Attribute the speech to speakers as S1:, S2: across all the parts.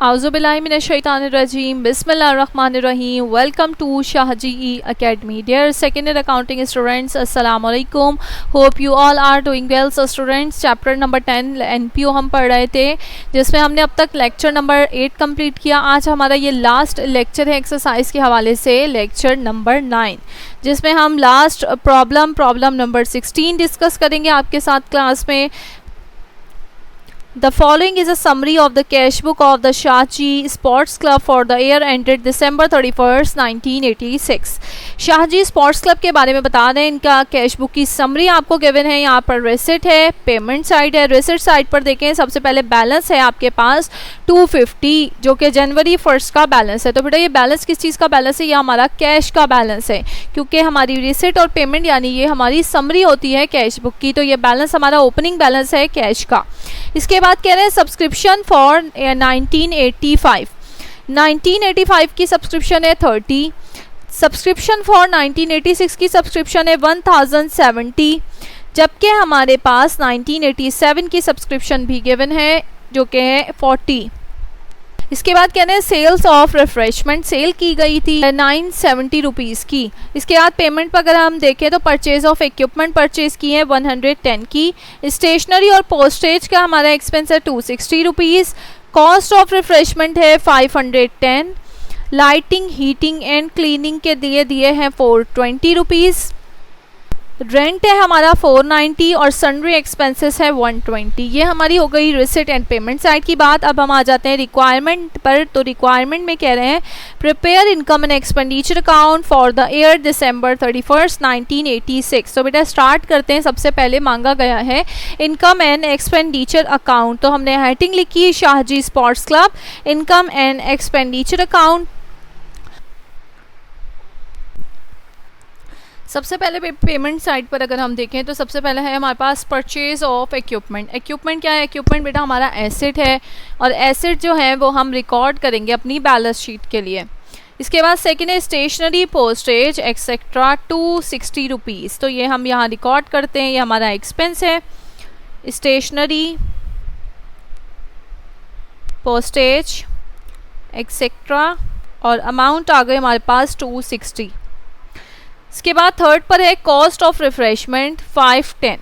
S1: Auzubillahiminash-shaytanir-rajim. Bismillahir-rahmanir-rahim. Welcome to Shahji Academy. Dear second year accounting students, Assalamu alaikum. Hope you all are doing well. So students, chapter number 10 NPO हम पढ़ रहे थे, जिसमें हमने अब तक लेक्चर नंबर 8 कंप्लीट किया. आज हमारा ये लास्ट लेक्चर है एक्सरसाइज के हवाले से, लेक्चर नंबर 9, जिसमें हम लास्ट प्रॉब्लम नंबर 16 डिस्कस करेंगे आपके साथ क्लास में. The following is a summary of the cash book of the Shahji Sports Club for the year ended December 31st, 1986. Shahji sports club के बारे में बता दें. इनका कैश बुक की समरी आपको गिवन है. यहाँ पर रेसिट है, पेमेंट साइड है. रेसिट साइड पर देखें, सबसे पहले बैलेंस है आपके पास 250, जो कि जनवरी 1 का बैलेंस है. तो बेटा ये बैलेंस किस चीज़ का बैलेंस है? ये हमारा कैश का बैलेंस है, क्योंकि हमारी रेसिट और पेमेंट यानी ये हमारी समरी होती है कैश बुक की. तो ये बैलेंस हमारा ओपनिंग बैलेंस है कैश का. इसके बाद कह रहे हैं सब्सक्रिप्शन फॉर 1985 की सब्सक्रिप्शन है 30. सब्सक्रिप्शन फॉर 1986 की सब्सक्रिप्शन है 1070, जबकि हमारे पास 1987 की सब्सक्रिप्शन भी गिवन है जो कि है 40. इसके बाद कहते हैं सेल्स ऑफ रिफ्रेशमेंट सेल की गई थी 970 रुपीज़ की. इसके बाद पेमेंट पर अगर हम देखें तो परचेज ऑफ इक्विपमेंट परचेज की है 110 की. स्टेशनरी और पोस्टेज का हमारा एक्सपेंस है 260 रुपीज़. कॉस्ट ऑफ रिफ्रेशमेंट है 510. लाइटिंग, हीटिंग एंड क्लीनिंग के दिए हैं 420 रुपीज़. रेंट है हमारा 490 और सन्ड्री एक्सपेंसेस है 120. ये हमारी हो गई रिसिट एंड पेमेंट साइड की बात. अब हम आ जाते हैं रिक्वायरमेंट पर. तो रिक्वायरमेंट में कह रहे हैं prepare income and expenditure account for the year December 31st, 1986. तो बेटा स्टार्ट करते हैं. सबसे पहले मांगा गया है इनकम एंड एक्सपेंडिचर अकाउंट. तो हमने हेडिंग लिखी Shahji sports club income and expenditure account. सबसे पहले पेमेंट साइड पर अगर हम देखें तो सबसे पहले है हमारे पास परचेज ऑफ इक्विपमेंट. इक्विपमेंट क्या है? इक्विपमेंट बेटा हमारा एसेट है, और एसेट जो है वो हम रिकॉर्ड करेंगे अपनी बैलेंस शीट के लिए. इसके बाद सेकेंड है स्टेशनरी, पोस्टेज एक्सेट्रा 260 रुपीज़. तो ये हम यहाँ रिकॉर्ड करते हैं, ये हमारा एक्सपेंस है. स्टेशनरी, पोस्टेज एक्सेट्रा और अमाउंट आ गए हमारे पास 260. इसके बाद थर्ड पर है कॉस्ट ऑफ रिफ्रेशमेंट 510.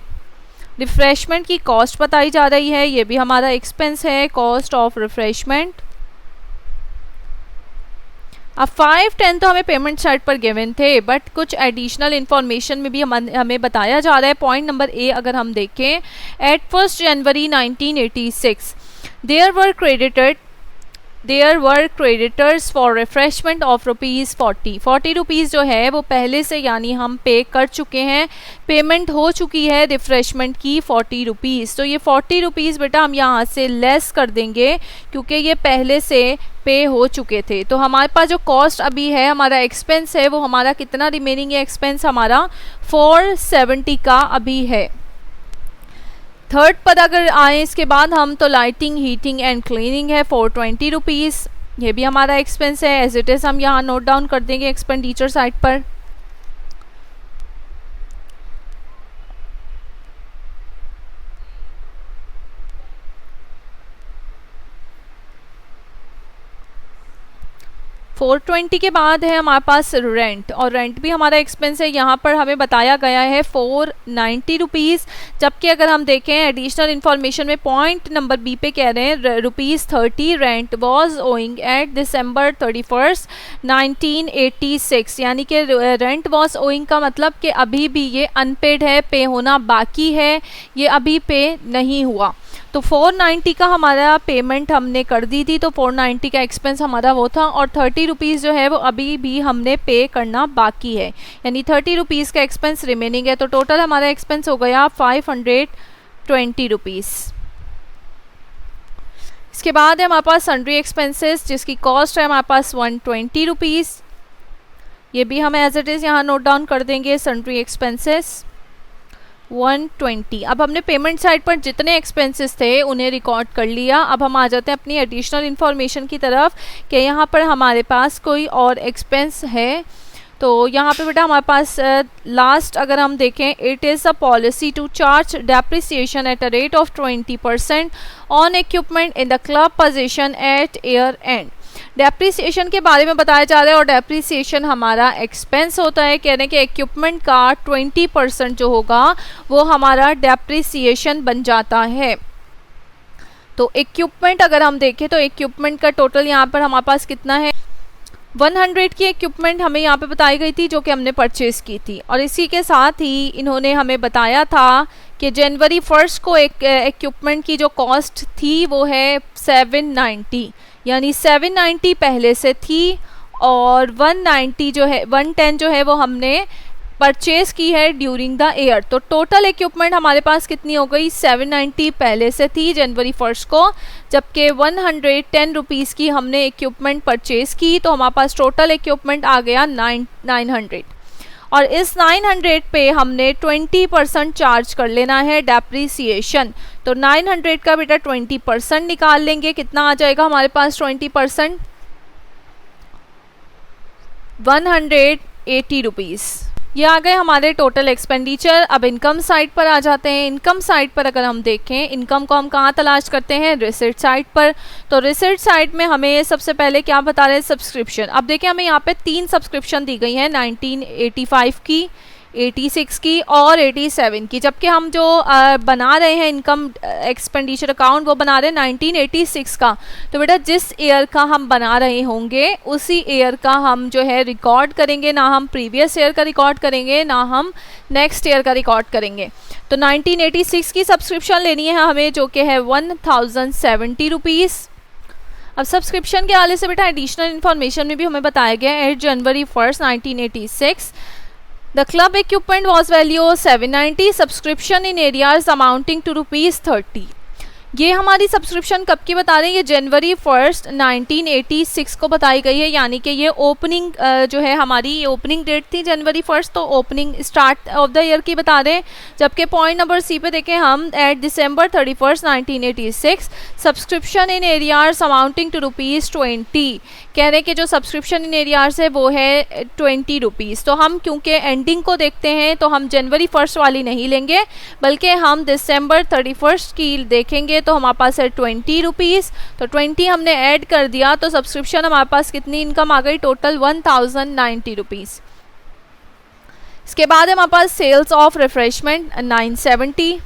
S1: रिफ्रेशमेंट की कॉस्ट बताई जा रही है, ये भी हमारा एक्सपेंस है. Cost of refreshment. अब 510 तो हमें पेमेंट साइड पर गिवन थे, बट कुछ एडिशनल इन्फॉर्मेशन में भी हमें बताया जा रहा है. पॉइंट नंबर ए अगर हम देखें, at 1 January 1986 there were creditors for refreshment of rupees 40 rupees जो है वो पहले से यानी हम पे कर चुके हैं. पेमेंट हो चुकी है रिफ्रेशमेंट की 40 रुपीज़. तो ये 40 रुपीज़ बेटा हम यहाँ से लेस कर देंगे, क्योंकि ये पहले से पे हो चुके थे. तो हमारे पास जो कॉस्ट अभी है, हमारा एक्सपेंस है, वो हमारा कितना रिमेनिंग है? एक्सपेंस हमारा 470 का अभी है. थर्ड पर अगर आए इसके बाद हम, तो लाइटिंग, हीटिंग एंड क्लीनिंग है 420 रुपीज़. ये भी हमारा एक्सपेंस है. एज इट इज़ हम यहाँ नोट डाउन कर देंगे एक्सपेंडिचर साइड पर. $420 के बाद है हमारे पास रेंट, और रेंट भी हमारा एक्सपेंस है. यहाँ पर हमें बताया गया है 490 रुपीज़, जबकि अगर हम देखें एडिशनल इन्फॉर्मेशन में पॉइंट नंबर बी पे कह रहे हैं ₹30 rent was owing at December 31st, 1986. यानी कि रेंट वॉज ओइंग का मतलब कि अभी भी ये अनपेड है, पे होना बाकी है, ये अभी पे नहीं हुआ. तो 490 का हमारा पेमेंट हमने कर दी थी, तो 490 का एक्सपेंस हमारा वो था, और 30 रुपीज़ जो है वो अभी भी हमने पे करना बाकी है, यानी 30 रुपीज़ का एक्सपेंस रिमेनिंग है. तो टोटल हमारा एक्सपेंस हो गया 520 रुपीज़. इसके बाद है हमारे पास सन्ड्री एक्सपेंसेस, जिसकी कॉस्ट है हमारे पास 120 रुपीज़. ये भी हम एज इट इज़ यहाँ नोट डाउन कर देंगे. Sundry expenses 120. अब हमने पेमेंट साइड पर जितने एक्सपेंसेस थे उन्हें रिकॉर्ड कर लिया. अब हम आ जाते हैं अपनी एडिशनल इन्फॉर्मेशन की तरफ कि यहाँ पर हमारे पास कोई और एक्सपेंस है. तो यहाँ पे बेटा हमारे पास लास्ट अगर हम देखें, it is a policy to charge depreciation at a rate of 20% on equipment in the club position at year end. Depreciation के बारे में बताया जा रहा है और डेप्रिसिएशन हमारा एक्सपेंस होता है, कहने के इक्विपमेंट का 20% जो होगा वो हमारा डेप्रिसिएशन बन जाता है। तो इक्विपमेंट अगर हम देखें तो इक्विपमेंट का टोटल यहाँ पर हमारे पास कितना है, 100 की इक्विपमेंट हमें यहाँ पे बताई गई थी जो कि हमने परचेज़ की थी। और इसी के साथ ही इन्होंने हमें बताया था कि जनवरी 1 को एक इक्विपमेंट की जो कॉस्ट थी वो है 790, यानी 790 पहले से थी और 190 जो है 110 जो है वो हमने परचेज़ की है ड्यूरिंग द ईयर। तो टोटल इक्विपमेंट हमारे पास कितनी हो गई, 790 पहले से थी जनवरी 1 को, जबकि 110 रुपीज़ की हमने इक्विपमेंट परचेज़ की, तो हमारे पास टोटल इक्विपमेंट आ गया 900। और इस 900 पे हमने 20% चार्ज कर लेना है डेप्रिसिएशन। तो 900 का बेटा 20% निकाल लेंगे, कितना आ जाएगा हमारे पास 20%, 180 रुपीज़। ये आ गए हमारे टोटल एक्सपेंडिचर। अब इनकम साइड पर आ जाते हैं। इनकम साइड पर अगर हम देखें, इनकम को हम कहाँ तलाश करते हैं, रिसिट साइड पर। तो रिसिट साइड में हमें सबसे पहले क्या बता रहे हैं, सब्सक्रिप्शन। अब देखिए हमें यहाँ पे 3 सब्सक्रिप्शन दी गई हैं, 1985 की, 86 की और 87 की, जबकि हम जो बना रहे हैं इनकम एक्सपेंडिचर अकाउंट वो बना रहे हैं 1986 का। तो बेटा जिस ईयर का हम बना रहे होंगे उसी ईयर का हम जो है रिकॉर्ड करेंगे, ना हम प्रीवियस ईयर का रिकॉर्ड करेंगे ना हम नेक्स्ट ईयर का रिकॉर्ड करेंगे। तो 1986 की सब्सक्रिप्शन लेनी है हमें जो कि है 1070 रुपीज़। अब सब्सक्रिप्शन के हवाले से बेटा एडिशनल इन्फॉर्मेशन में भी हमें बताया गया है, जनवरी 1, 1986 The club equipment was value 790, subscription in areas amounting to ₹30। ये हमारी सब्सक्रिप्शन कब की बता रहे हैं, ये जनवरी 1, 1986 को बताई गई है, यानी कि ये ओपनिंग जो है हमारी ये ओपनिंग डेट थी जनवरी 1, तो opening start of the year की बता रहे हैं। जबकि पॉइंट नंबर सी पे देखें हम, at December 31, 1986 subscription in arrears amounting to ₹20, कह रहे हैं कि जो सब्सक्रिप्शन इन एरियाज है वो है 20 रुपीज़। तो हम क्योंकि एंडिंग को देखते हैं तो हम जनवरी 1 वाली नहीं लेंगे बल्कि हम दिसंबर 31 की देखेंगे, तो हमारे पास है 20 रुपीज़। तो 20 हमने ऐड कर दिया तो सब्सक्रिप्शन हमारे पास कितनी इनकम आ गई, टोटल 1090 रुपीज़। इसके बाद हमारे पास सेल्स ऑफ रिफ्रेशमेंट 970।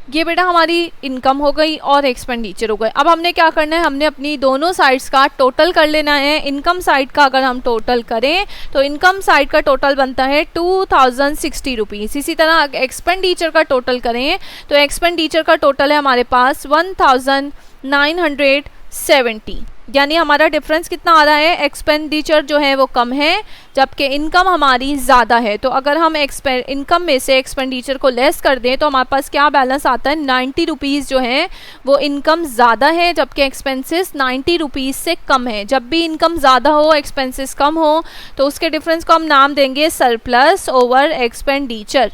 S1: ये बेटा हमारी इनकम हो गई और एक्सपेंडिचर हो गए। अब हमने क्या करना है, हमने अपनी दोनों साइड्स का टोटल कर लेना है। इनकम साइड का अगर हम टोटल करें तो इनकम साइड का टोटल बनता है 2060 रुपीज़। इसी तरह एक्सपेंडिचर का टोटल करें तो एक्सपेंडिचर का टोटल है हमारे पास 1970, यानी हमारा डिफरेंस कितना आ रहा है, एक्सपेंडिचर जो है वो कम है जबकि इनकम हमारी ज़्यादा है। तो अगर हम इनकम में से एक्सपेंडिचर को लेस कर दें तो हमारे पास क्या बैलेंस आता है, 90 रुपीज़ जो है वो इनकम ज़्यादा है जबकि एक्सपेंसेस 90 रुपीज़ से कम है। जब भी इनकम ज़्यादा हो एक्सपेंसेस कम हो तो उसके डिफरेंस को हम नाम देंगे सरप्लस ओवर एक्सपेंडिचर,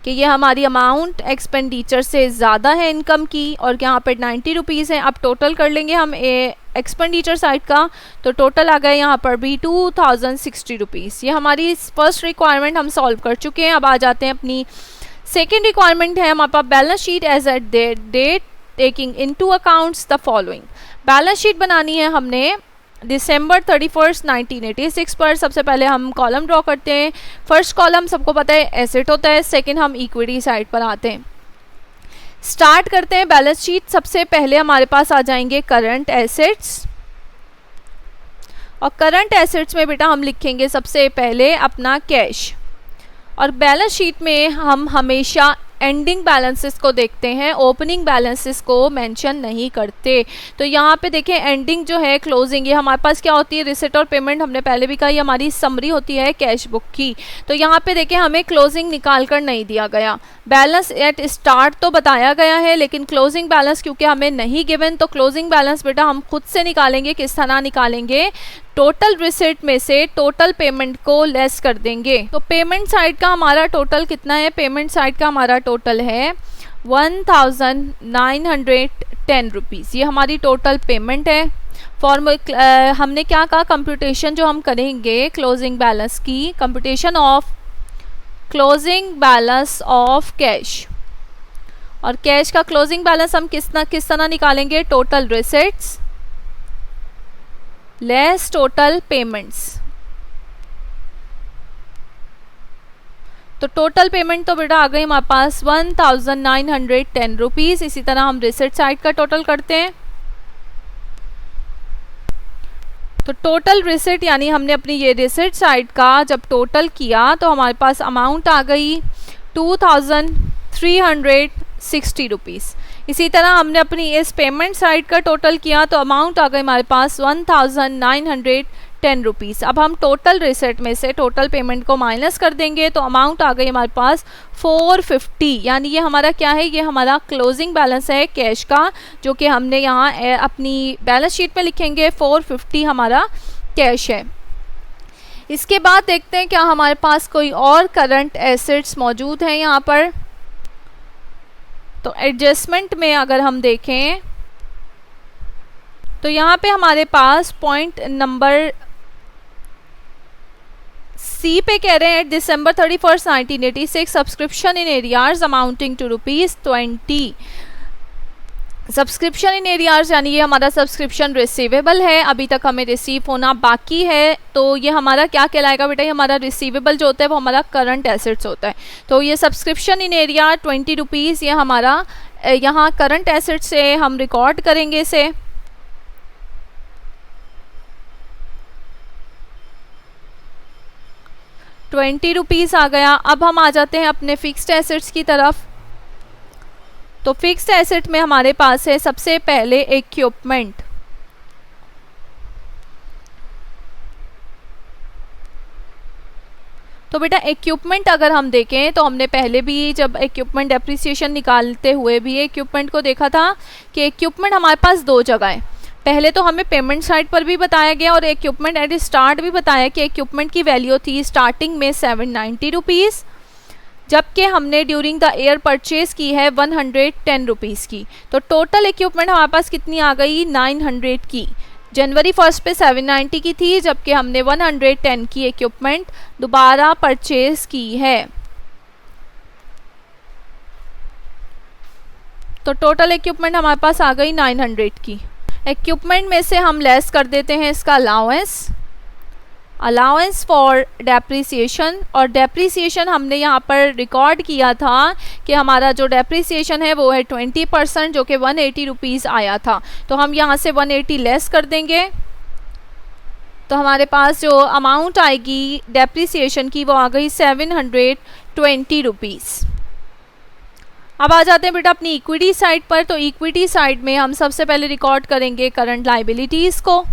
S1: कि ये हमारी अमाउंट एक्सपेंडिचर से ज़्यादा है इनकम की और यहाँ पर 90 रुपीज़ है। अब टोटल कर लेंगे हम एक्सपेंडिचर साइड का, तो टोटल आ गए यहाँ पर भी 2060 रुपीज़। ये हमारी फर्स्ट रिक्वायरमेंट हम सॉल्व कर चुके हैं। अब आ जाते हैं अपनी सेकेंड रिक्वायरमेंट है हमारे पास balance sheet as at date taking into accounts the following. Balance sheet बनानी है हमने दिसंबर 31, 1986 पर। सबसे पहले हम कॉलम ड्रॉ करते हैं। फर्स्ट कॉलम सबको पता है एसेट होता है, सेकंड हम इक्विटी साइड पर आते हैं। स्टार्ट करते हैं बैलेंस शीट। सबसे पहले हमारे पास आ जाएंगे करंट एसेट्स, और करंट एसेट्स में बेटा हम लिखेंगे सबसे पहले अपना कैश। और बैलेंस शीट में हम हमेशा एंडिंग बैलेंसेस को देखते हैं, ओपनिंग बैलेंसेस को मेंशन नहीं करते। तो यहाँ पे देखें एंडिंग जो है क्लोजिंग, ये हमारे पास क्या होती है, रिसिट और पेमेंट हमने पहले भी कहा, ये हमारी समरी होती है कैश बुक की। तो यहाँ पे देखें हमें क्लोजिंग निकाल कर नहीं दिया गया, बैलेंस एट स्टार्ट तो बताया गया है लेकिन क्लोजिंग बैलेंस क्योंकि हमें नहीं गिवन, तो क्लोजिंग बैलेंस बेटा हम खुद से निकालेंगे। किस तरह निकालेंगे, टोटल रिसिट में से टोटल पेमेंट को लेस कर देंगे। तो पेमेंट साइड का हमारा टोटल कितना है, पेमेंट साइड का हमारा टोटल है 1910 रुपीज़। ये हमारी टोटल पेमेंट है। हमने क्या कहा, कंप्यूटेशन जो हम करेंगे क्लोजिंग बैलेंस की, computation of closing balance of cash, और कैश का क्लोजिंग बैलेंस हम किस तरह निकालेंगे, total receipts less total payments. तो टोटल पेमेंट तो बेटा आ गई हमारे पास 1910 रुपीज़। इसी तरह हम रिसिट साइड का टोटल करते हैं। तो टोटल रिसिट यानी हमने अपनी ये रिसिट साइड का जब टोटल किया तो हमारे पास अमाउंट आ गई 2360 रुपीज़। इसी तरह हमने अपनी इस पेमेंट साइड का टोटल किया तो अमाउंट आ गई हमारे पास 1910 रुपीज़। अब हम टोटल रिसिट में से टोटल पेमेंट को माइनस कर देंगे तो अमाउंट आ गई हमारे पास 450। यानी ये हमारा क्या है, ये हमारा क्लोजिंग बैलेंस है कैश का, जो कि हमने यहाँ अपनी बैलेंस शीट में लिखेंगे 450 हमारा कैश है। इसके बाद देखते हैं क्या हमारे पास कोई और करंट एसेट्स मौजूद हैं यहाँ पर। तो एडजस्टमेंट में अगर हम देखें तो यहाँ पे हमारे पास पॉइंट नंबर सी पे कह रहे हैं December 31 1986 subscription in arrears amounting to ₹20। Subscription in arrears यानी ये हमारा सब्सक्रिप्शन रिसीवेबल है, अभी तक हमें रिसीव होना बाकी है। तो ये हमारा क्या कहलाएगा बेटा, ये हमारा रिसीवेबल जो होता है वो हमारा करंट एसेट्स होता है। तो ये सब्सक्रिप्शन इन एरिया 20 रुपीज़ ये हमारा यहाँ करंट एसेट्स से हम रिकॉर्ड करेंगे इसे। ₹20 आ गया। अब हम आ जाते हैं अपने फिक्स्ड एसेट्स की तरफ। तो फिक्स्ड एसेट में हमारे पास है सबसे पहले इक्विपमेंट। तो बेटा इक्विपमेंट अगर हम देखें तो हमने पहले भी जब इक्विपमेंट डेप्रिसिएशन निकालते हुए भी इक्विपमेंट को देखा था कि इक्विपमेंट हमारे पास दो जगह है। पहले तो हमें पेमेंट साइड पर भी बताया गया और इक्विपमेंट एट स्टार्ट भी बताया कि इक्विपमेंट की वैल्यू थी स्टार्टिंग में 790 रुपीज़, जबकि हमने ड्यूरिंग द ईयर परचेज की है 110 रुपीज़ की। तो टोटल इक्विपमेंट हमारे पास कितनी आ गई, 900 की। जनवरी 1 पे 790 की थी, जबकि हमने 110 की इक्विपमेंट दोबारा परचेज की है। तो टोटल इक्विपमेंट हमारे पास आ गई 900 की। इक्विपमेंट में से हम लेस कर देते हैं इसका अलाउंस फॉर डेप्रिसिएशन, और डेप्रिसिएशन हमने यहाँ पर रिकॉर्ड किया था कि हमारा जो डेप्रिसिएशन है वो है 20%, जो कि 180 रुपीज़ आया था। तो हम यहाँ से 180 लेस कर देंगे तो हमारे पास जो अमाउंट आएगी डेप्रिसिएशन की वो आ गई 720 रुपीज़। अब आ जाते हैं बेटा अपनी इक्विटी साइड पर। तो इक्विटी साइड में हम सबसे पहले रिकॉर्ड करेंगे करंट लायबिलिटीज़ को।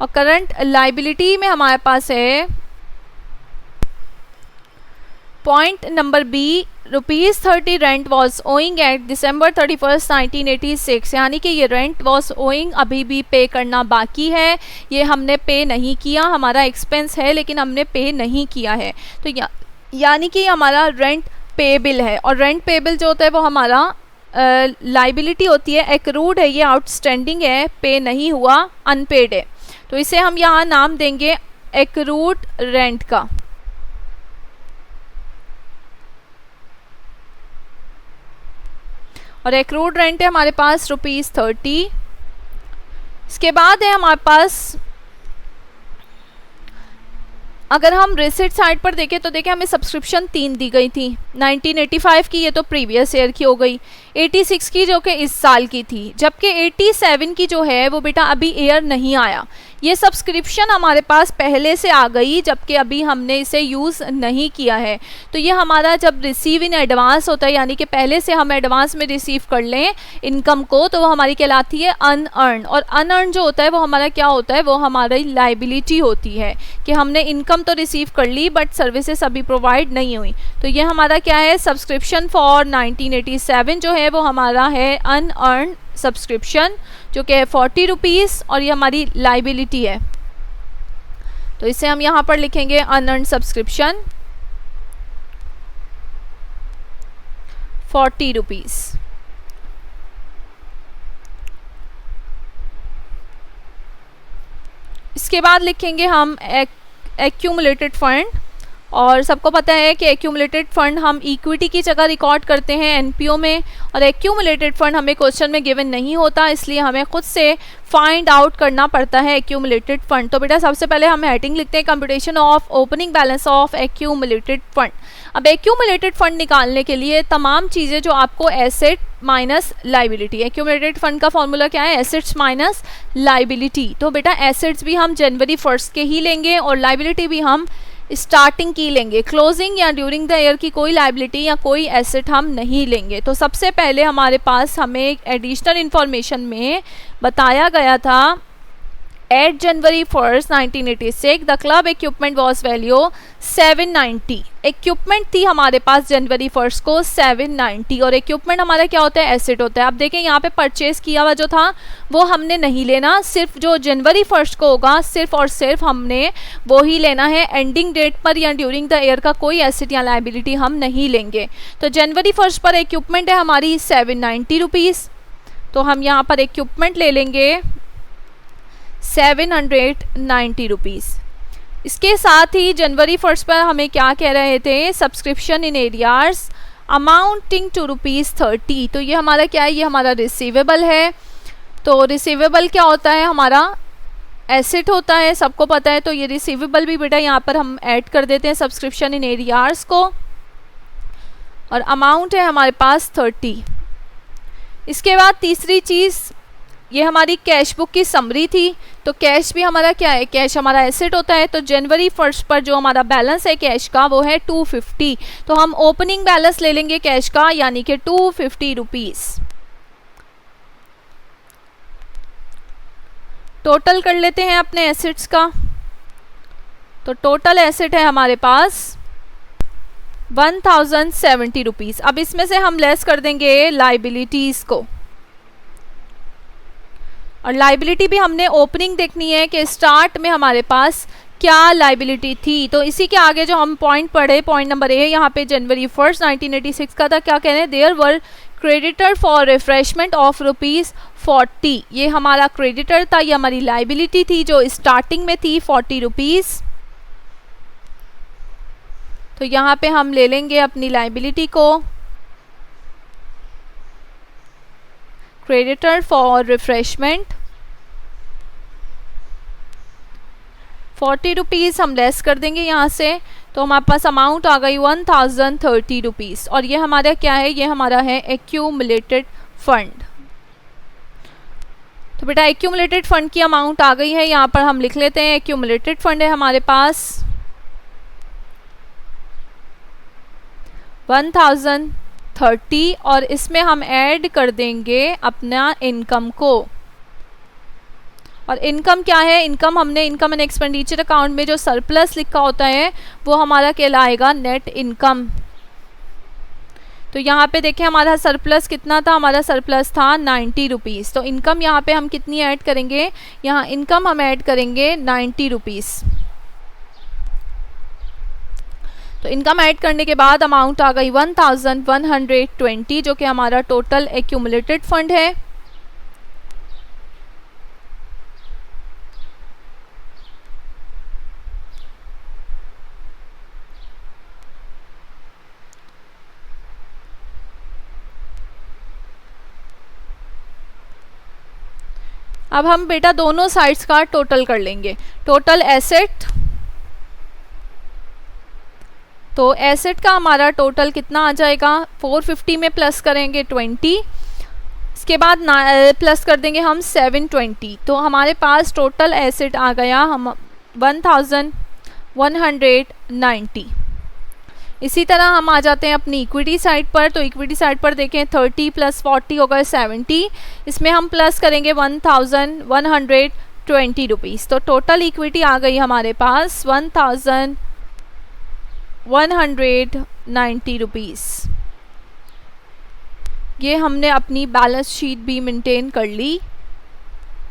S1: और करंट लायबिलिटी में हमारे पास है point number B, ₹30 rent was owing at December 31 1986। यानी कि ये रेंट वॉज ओइंग अभी भी पे करना बाकी है, ये हमने पे नहीं किया, हमारा एक्सपेंस है लेकिन हमने पे नहीं किया है। तो यानी कि हमारा रेंट पेबिल है, और रेंट पेबिल जो होता है वो हमारा लायबिलिटी होती है, एक्रूड है, ये आउटस्टैंडिंग है, पे नहीं हुआ, अनपेड है। तो इसे हम यहाँ नाम देंगे एक्रूड रेंट का। और एक्रूड रेंट है हमारे पास ₹30। इसके बाद है हमारे पास, अगर हम रिसिट साइड पर देखें तो देखें हमें सब्सक्रिप्शन 3 दी गई थी। 1985 की, ये तो प्रीवियस ईयर की हो गई, 86 की जो कि इस साल की थी, जबकि 87 की जो है वो बेटा अभी ईयर नहीं आया। ये सब्सक्रिप्शन हमारे पास पहले से आ गई जबकि अभी हमने इसे यूज़ नहीं किया है। तो ये हमारा जब रिसीव इन एडवांस होता है, यानी कि पहले से हम एडवांस में रिसीव कर लें इनकम को, तो वो हमारी कहलाती है अनअर्न। और अनअर्न जो होता है वो हमारा क्या होता है, वो हमारी लायबिलिटी होती है कि हमने इनकम तो रिसीव कर ली बट सर्विसेज अभी प्रोवाइड नहीं हुई। तो ये हमारा क्या है, सब्सक्रिप्शन फॉर 1987 जो है वो हमारा है अनअर्न सब्सक्रिप्शन, जो कि है 40 रुपीज़, और ये हमारी लायबिलिटी है। तो इसे हम यहाँ पर लिखेंगे अनअर्न्ड सब्सक्रिप्शन 40 रुपीज़। इसके बाद लिखेंगे हम एक्यूमुलेटेड फंड, और सबको पता है कि एक्यूमुलेटेड फंड हम इक्विटी की जगह रिकॉर्ड करते हैं एनपीओ में, और एक्यूमुलेटेड फंड हमें क्वेश्चन में गिवन नहीं होता, इसलिए हमें खुद से फाइंड आउट करना पड़ता है एक्यूमुलेटेड फंड। तो बेटा सबसे पहले हम हेडिंग लिखते हैं computation of opening balance of accumulated fund. अब एक्यूमुलेटेड फंड निकालने के लिए तमाम चीज़ें जो आपको asset minus liability, accumulated fund का फॉर्मूला क्या है, एसेट्स माइनस लाइबिलिटी। तो बेटा एसेट्स भी हम जनवरी 1 के ही लेंगे और लाइबिलिटी भी हम स्टार्टिंग की लेंगे, क्लोजिंग या ड्यूरिंग द ईयर की कोई लाइबिलिटी या कोई एसेट हम नहीं लेंगे। तो सबसे पहले हमारे पास हमें एक एडिशनल इंफॉर्मेशन में बताया गया था at January 1, 1986 the club equipment was value 790। Equipment थी हमारे पास जनवरी 1 को 790, और इक्विपमेंट हमारा क्या होता है, एसेट होता है। अब देखें यहाँ पे परचेज किया हुआ जो था वो हमने नहीं लेना, सिर्फ जो जनवरी 1 को होगा सिर्फ और सिर्फ हमने वो ही लेना है। एंडिंग डेट पर या ड्यूरिंग द ईयर का कोई एसेट या लाइबिलिटी हम नहीं लेंगे। तो जनवरी 1 पर इक्विपमेंट है हमारी 790 रुपीज़, तो हम यहाँ पर इक्विपमेंट ले लेंगे 790 रुपीज़। इसके साथ ही जनवरी 1 पर हमें क्या कह रहे थे, subscription in arrears amounting to ₹30। तो ये हमारा क्या है, ये हमारा रिसीवेबल है। तो रिसीवेबल क्या होता है, हमारा एसेट होता है, सबको पता है। तो ये रिसीवेबल भी बेटा यहाँ पर हम ऐड कर देते हैं सब्सक्रिप्शन इन एरियाज को, और अमाउंट है हमारे पास 30। इसके बाद तीसरी चीज़, ये हमारी कैश बुक की समरी थी। तो कैश भी हमारा क्या है, कैश हमारा एसेट होता है। तो जनवरी 1 पर जो हमारा बैलेंस है कैश का वो है 250। तो हम ओपनिंग बैलेंस ले लेंगे कैश का, यानी कि 250 रुपीज़। टोटल कर लेते हैं अपने एसेट्स का। तो टोटल एसेट है हमारे पास 1070 रुपीज़। अब इसमें से हम लेस कर देंगे लाइबिलिटीज़ को, और लाइबिलिटी भी हमने ओपनिंग देखनी है कि स्टार्ट में हमारे पास क्या लाइबिलिटी थी। तो इसी के आगे जो हम पॉइंट पढ़े, पॉइंट नंबर ए, यहाँ पे जनवरी 1, 1986 का था, क्या कह रहे हैं, there were creditor for refreshment of ₹40। ये हमारा क्रेडिटर था, ये हमारी लाइबिलिटी थी जो स्टार्टिंग में थी 40 रुपीज़। तो यहाँ पे हम ले लेंगे अपनी लाइबिलिटी को, क्रेडिटर फॉर रिफ्रेशमेंट 40 रुपीज़ हम लेस कर देंगे यहाँ से। तो हमारे पास अमाउंट आ गई 1030 रुपीज़, और ये हमारा क्या है, ये हमारा है एक्यूमुलेटेड फंड। तो बेटा एक्यूमुलेटेड फंड की अमाउंट आ गई है, यहाँ पर हम लिख लेते हैं एक्यूमुलेटेड फंड है हमारे पास 1030, और इसमें हम ऐड कर देंगे अपना इनकम को। और इनकम क्या है, इनकम हमने इनकम एंड एक्सपेंडिचर अकाउंट में जो सरप्लस लिखा होता है वो हमारा कहलाएगा नेट इनकम। तो यहाँ पे देखें हमारा सरप्लस कितना था, हमारा सरप्लस था 90 रुपीज़। तो इनकम यहाँ पे हम कितनी ऐड करेंगे, यहाँ इनकम हम ऐड करेंगे 90 रुपीज़। तो इनकम ऐड करने के बाद अमाउंट आ गई 1120, जो कि हमारा टोटल एक्यूमुलेटेड फंड है। अब हम बेटा दोनों साइड्स का टोटल कर लेंगे। टोटल एसेट, तो एसेट का हमारा टोटल कितना आ जाएगा, 450 में प्लस करेंगे 20, इसके बाद प्लस कर देंगे हम 720। तो हमारे पास टोटल एसेट आ गया हम 1190। इसी तरह हम आ जाते हैं अपनी इक्विटी साइड पर। तो इक्विटी साइड पर देखें 30 + 40 होगा 70, इसमें हम प्लस करेंगे 1120 रुपीज़। तो टोटल इक्विटी आ गई हमारे पास 1190 रुपीज़। ये हमने अपनी बैलेंस शीट भी मेंटेन कर ली।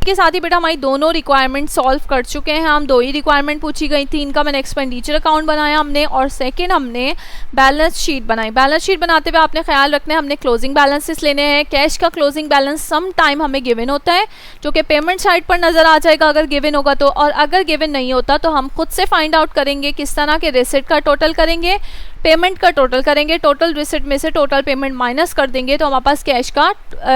S1: इसके साथ ही बेटा हमारी दोनों रिक्वायरमेंट सॉल्व कर चुके हैं हम। 2 ही रिक्वायरमेंट पूछी गई थी, इनकम एंड एक्सपेंडिचर अकाउंट बनाया हमने और सेकंड हमने बैलेंस शीट बनाई। बैलेंस शीट बनाते हुए आपने ख्याल रखना है हमने क्लोजिंग बैलेंसेस लेने हैं। कैश का क्लोजिंग बैलेंस सम टाइम हमें गिवन होता है जो कि पेमेंट साइड पर नज़र आ जाएगा अगर गिवन होगा तो, और अगर गिवन नहीं होता तो हम खुद से फाइंड आउट करेंगे किस तरह के रिसिट का टोटल करेंगे, पेमेंट का टोटल करेंगे, टोटल रिसिट में से टोटल पेमेंट माइनस कर देंगे तो हमारे पास कैश का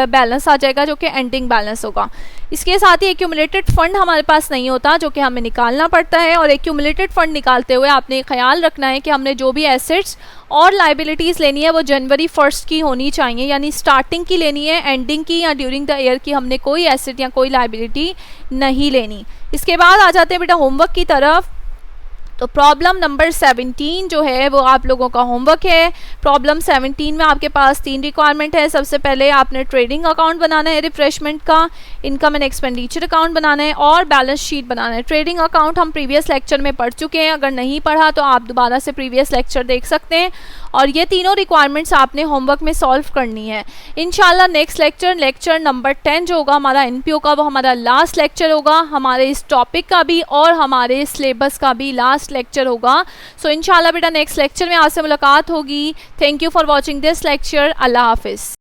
S1: बैलेंस आ जाएगा जो कि एंडिंग बैलेंस होगा। इसके साथ ही एक्यूमुलेटेड फंड हमारे पास नहीं होता जो कि हमें निकालना पड़ता है, और एक्यूमुलेटेड फंड निकालते हुए आपने ख्याल रखना है कि हमने जो भी एसेट्स और लाइबिलिटीज़ लेनी है वो जनवरी 1 की होनी चाहिए, यानी स्टार्टिंग की लेनी है, एंडिंग की या ड्यूरिंग द ईयर की हमने कोई एसेट या कोई लाइबिलिटी नहीं लेनी। इसके बाद आ जाते हैं बेटा होमवर्क की तरफ। तो प्रॉब्लम नंबर 17 जो है वो आप लोगों का होमवर्क है। प्रॉब्लम 17 में आपके पास 3 रिक्वायरमेंट है। सबसे पहले आपने ट्रेडिंग अकाउंट बनाना है रिफ्रेशमेंट का, इनकम एंड एक्सपेंडिचर अकाउंट बनाना है और बैलेंस शीट बनाना है। ट्रेडिंग अकाउंट हम प्रीवियस लेक्चर में पढ़ चुके हैं, अगर नहीं पढ़ा तो आप दोबारा से प्रीवियस लेक्चर देख सकते हैं। और ये तीनों रिक्वायरमेंट्स आपने होमवर्क में सॉल्व करनी है। इंशाल्लाह नेक्स्ट लेक्चर नंबर 10 जो होगा हमारा एनपीओ का, वो हमारा लास्ट लेक्चर होगा, हमारे इस टॉपिक का भी और हमारे सिलेबस का भी लास्ट लेक्चर होगा। सो इंशाल्लाह बेटा नेक्स्ट लेक्चर में आपसे मुलाकात होगी। Thank you for watching this lecture. अल्लाह हाफिज़।